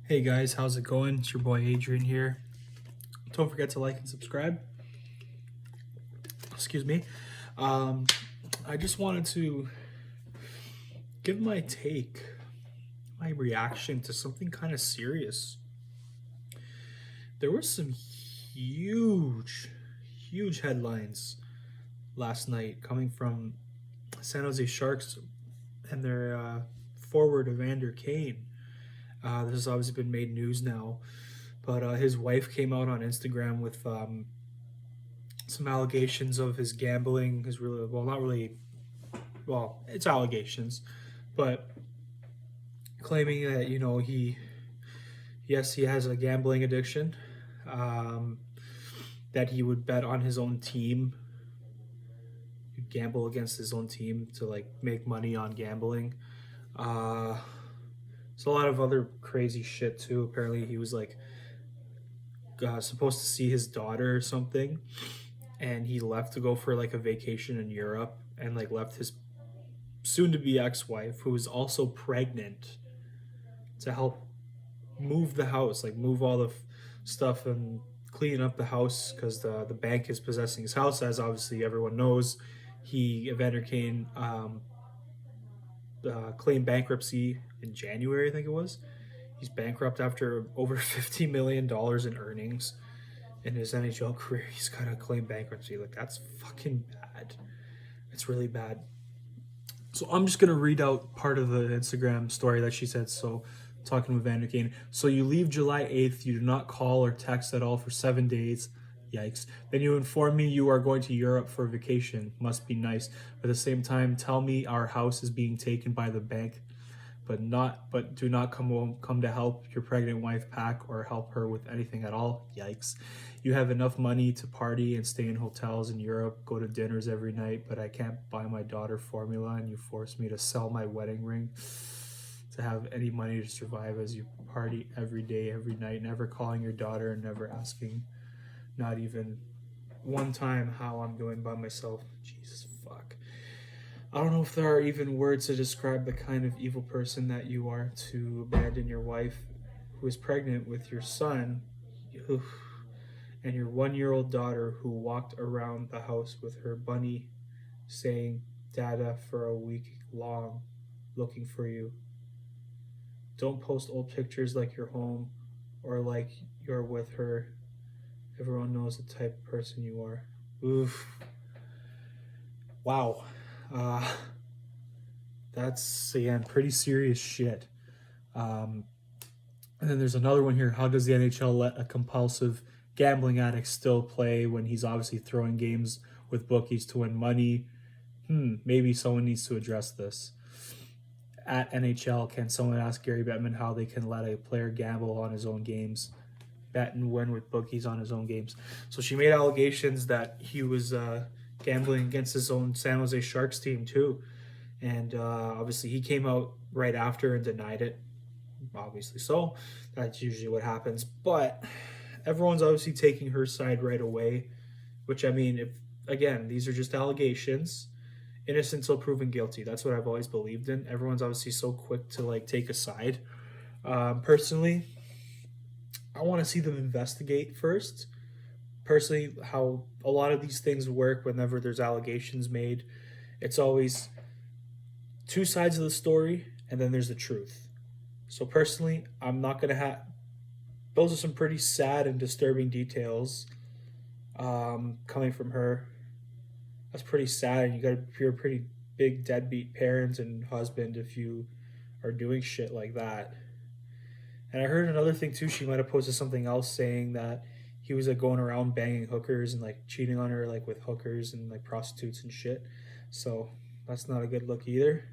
Hey guys, how's it going? It's your boy Adrian here. Don't forget to like and subscribe. Excuse me. Um, I just wanted to give my take, my reaction to something kind of serious. There were some huge headlines last night coming from San Jose Sharks and their forward Evander Kane. This has obviously been made news now, but his wife came out on Instagram with some allegations of his gambling. His really well, not really. Well, it's allegations, but claiming that he has a gambling addiction. Um, that he would bet on his own team, gamble against his own team to like make money on gambling. Uh, there's a lot of other crazy shit too. Apparently, he was like supposed to see his daughter or something, and he left to go for like a vacation in Europe, and like left his soon-to-be ex-wife, who was also pregnant, to help move the house, like move all the stuff and clean up the house because the bank is possessing his house, as obviously everyone knows. Evander Kane, claimed bankruptcy in January, I think it was. He's bankrupt after over $50 million in earnings in his NHL career. He's got to claim bankruptcy. Like, that's fucking bad. It's really bad. So I'm just gonna read out part of the Instagram story that she said. So, talking with Vander Kane. So you leave July 8th. You do not call or text at all for 7 days. Yikes. Then you inform me you are going to Europe for a vacation. Must be nice. But at the same time, tell me our house is being taken by the bank, but do not come to help your pregnant wife pack or help her with anything at all. Yikes. You have enough money to party and stay in hotels in Europe, go to dinners every night, but I can't buy my daughter formula, and you force me to sell my wedding ring to have any money to survive as you party every day, every night, never calling your daughter and never asking, not even one time, how I'm doing by myself. Jesus fuck. I don't know if there are even words to describe the kind of evil person that you are, to abandon your wife who is pregnant with your son and your 1 year old daughter who walked around the house with her bunny saying Dada for a week long, looking for you. Don't post old pictures like you're home or like you're with her. Everyone knows the type of person you are. Oof. Wow. Uh, that's, again, pretty serious shit. Um, and then there's another one here. How does the NHL let a compulsive gambling addict still play when he's obviously throwing games with bookies to win money? Maybe someone needs to address this. At NHL, can someone ask Gary Bettman how they can let a player gamble on his own games, bet and win with bookies on his own games? So she made allegations that he was gambling against his own San Jose Sharks team too, and obviously he came out right after and denied it. Obviously, so that's usually what happens. But everyone's obviously taking her side right away, which, I mean, if again, these are just allegations, innocent until proven guilty. That's what I've always believed in. Everyone's obviously so quick to like take a side. Personally, I want to see them investigate first. Personally, how a lot of these things work whenever there's allegations made, it's always two sides of the story, and then there's the truth. So personally, I'm not gonna have. Those are some pretty sad and disturbing details coming from her. That's pretty sad, and you're a pretty big deadbeat parent and husband if you are doing shit like that. And I heard another thing too. She might have posted something else saying that he was like going around banging hookers and like cheating on her like with hookers and like prostitutes and shit. So that's not a good look either.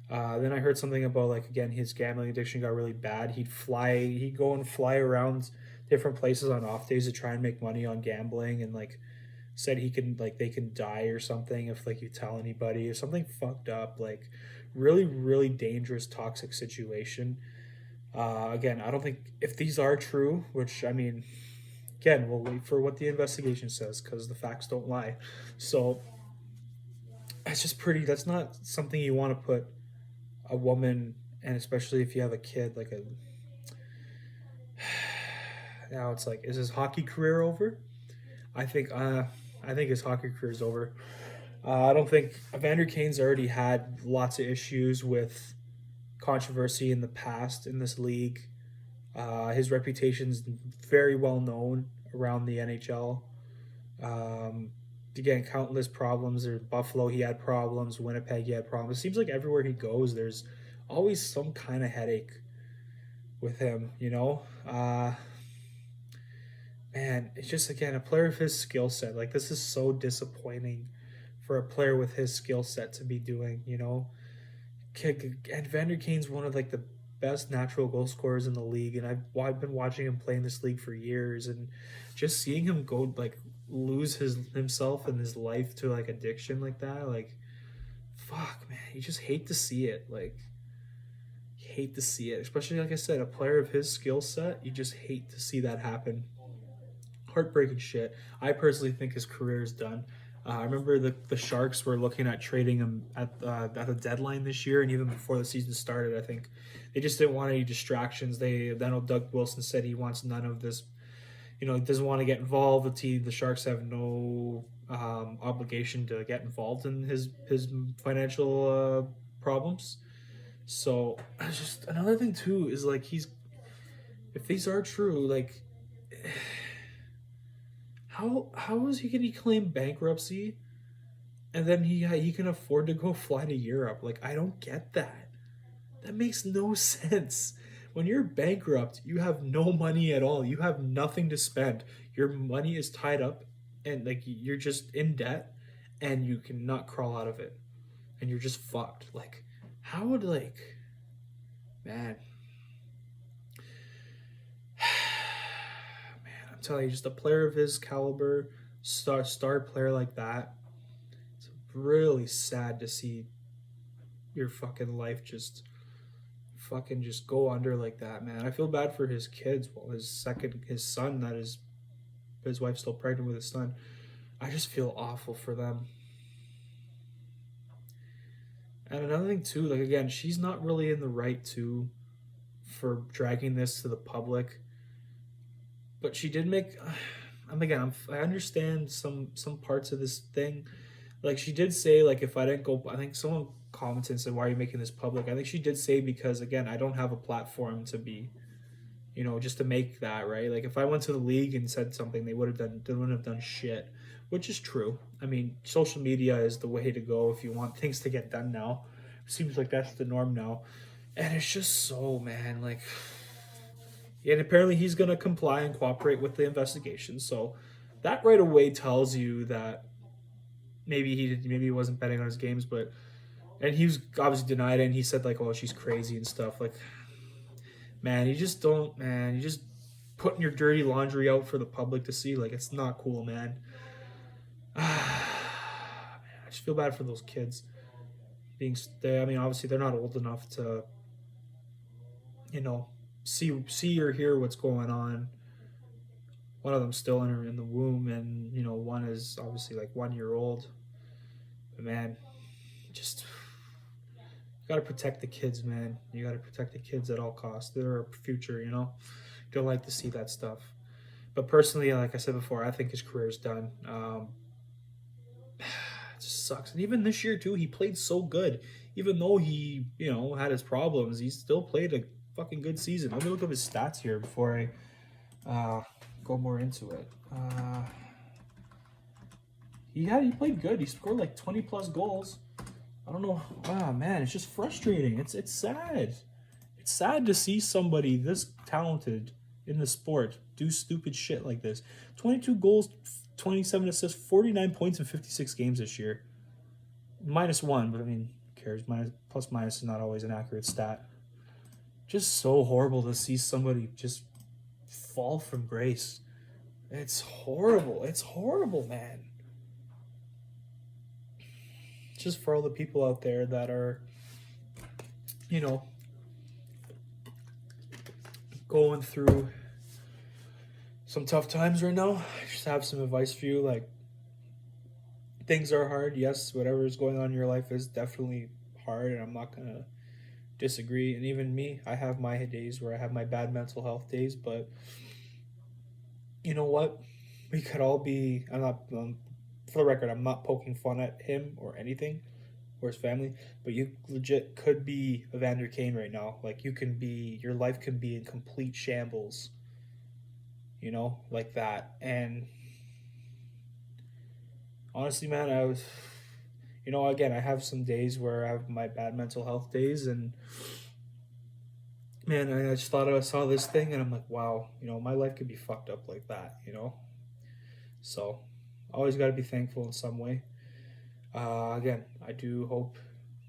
Then I heard something about like, again, his gambling addiction got really bad. He'd go and fly around different places on off days to try and make money on gambling, and like said he can like they can die or something if like you tell anybody or something fucked up, like really dangerous toxic situation. Again, I don't think if these are true, which, I mean, again, we'll wait for what the investigation says because the facts don't lie. So it's just pretty. That's not something you want to put a woman, and especially if you have a kid, like Now it's like, is his hockey career over? I think I think his hockey career is over. I don't think Evander Kane's already had lots of issues with controversy in the past in this league. His reputation's very well known around the NHL. Um, Again, countless problems. There's Buffalo, he had problems. Winnipeg, he had problems. It seems like everywhere he goes, there's always some kind of headache with him. Man, it's just again a player of his skill set. Like this is so disappointing for a player with his skill set to be doing. And Vander Kane's one of like the best natural goal scorers in the league, and I've been watching him play in this league for years, and just seeing him go like lose himself and his life to like addiction like that, like fuck, man, you just hate to see it. Like you hate to see it, especially like I said, a player of his skill set. You just hate to see that happen. Heartbreaking shit. I personally think his career is done. I remember the Sharks were looking at trading him at the deadline this year, and even before the season started. I think they just didn't want any distractions. I know Doug Wilson said he wants none of this. He doesn't want to get involved. The Sharks have no obligation to get involved in his financial problems. So just another thing too is like if these are true, like how is he going to claim bankruptcy and then he can afford to go fly to Europe? Like I don't get that. That makes no sense. When you're bankrupt, you have no money at all. You have nothing to spend. Your money is tied up and like you're just in debt and you cannot crawl out of it. And you're just fucked. Like how would man telling you, just a player of his caliber, star player like that, it's really sad to see your fucking life just go under like that, man. I feel bad for his kids. Well, his son, that is his wife's still pregnant with his son. I just feel awful for them. And another thing too, like again, she's not really in the right too for dragging this to the public, but she did make. I understand some parts of this thing. Like she did say, like if I didn't go, I think someone commented and said, "Why are you making this public?" I think she did say because again, I don't have a platform to be, just to make that right. Like if I went to the league and said something, they wouldn't have done shit, which is true. I mean, social media is the way to go if you want things to get done now. It seems like that's the norm now, and it's just so, man, like. And apparently he's going to comply and cooperate with the investigation. So that right away tells you that maybe he wasn't betting on his games, and he was obviously denied it, and he said like, "Oh, she's crazy" and stuff. Like, man, you just don't, man. You just putting your dirty laundry out for the public to see. Like, it's not cool, man. Man, I just feel bad for those kids. I mean, obviously they're not old enough to, you know, see or hear what's going on. One of them's still in the womb, and one is obviously like 1 year old. But man, just you gotta protect the kids, man. You gotta protect the kids at all costs. They're our future, Don't like to see that stuff. But personally, like I said before, I think his career's done. It just sucks. And even this year too, he played so good. Even though he, had his problems, he still played a fucking good season. Let me look up his stats here before I go more into it. He played good. He scored like 20 plus goals. I don't know. Man, it's just frustrating. It's sad. It's sad to see somebody this talented in the sport do stupid shit like this. 22 goals, 27 assists, 49 points in 56 games this year. -1, but I mean, who cares? Plus minus is not always an accurate stat. Just so horrible to see somebody just fall from grace. It's horrible. It's horrible, man. Just for all the people out there that are, going through some tough times right now, I just have some advice for you. Like, things are hard. Yes, whatever is going on in your life is definitely hard, and I'm not going to disagree. And even me, I have my days where I have my bad mental health days, but you know what? We could all be. I'm not. For the record, I'm not poking fun at him or anything or his family, but you legit could be Evander Kane right now. Like, you can be. Your life can be in complete shambles. Like that. And honestly, man, I was. Again, I have some days where I have my bad mental health days, and man, I just thought I saw this thing, and I'm like, wow, my life could be fucked up like that. So, always got to be thankful in some way. Again, I do hope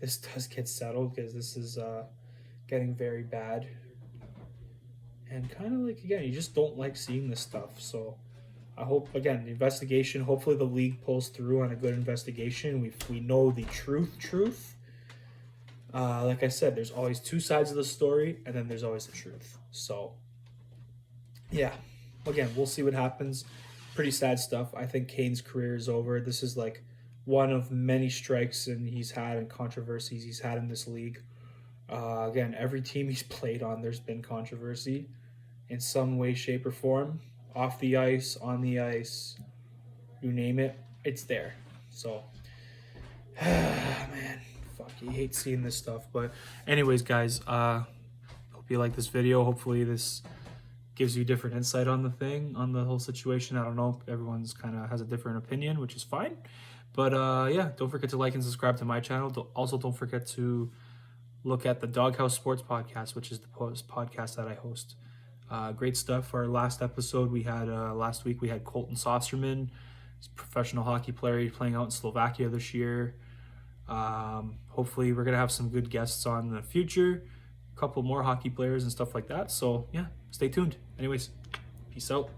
this does get settled, because this is getting very bad. And kind of like, again, you just don't like seeing this stuff. So, I hope, again, the investigation, hopefully the league pulls through on a good investigation. We know the truth. Like I said, there's always two sides of the story, and then there's always the truth. So, yeah, again, we'll see what happens. Pretty sad stuff. I think Kane's career is over. This is like one of many strikes and he's had and controversies he's had in this league. Again, every team he's played on, there's been controversy in some way, shape, or form. Off the ice, on the ice, you name it, it's there. So, man, fuck, you hate seeing this stuff. But anyways, guys, hope you like this video. Hopefully this gives you different insight on the whole situation. I don't know, everyone's kind of has a different opinion, which is fine. But yeah, don't forget to like and subscribe to my channel. Also, don't forget to look at the Doghouse Sports Podcast, which is the podcast that I host. Great stuff. For our last episode, last week we had Colton Saucerman. He's a professional hockey player. He's playing out in Slovakia this year. Hopefully we're going to have some good guests on in the future. A couple more hockey players and stuff like that. So yeah, stay tuned. Anyways, peace out.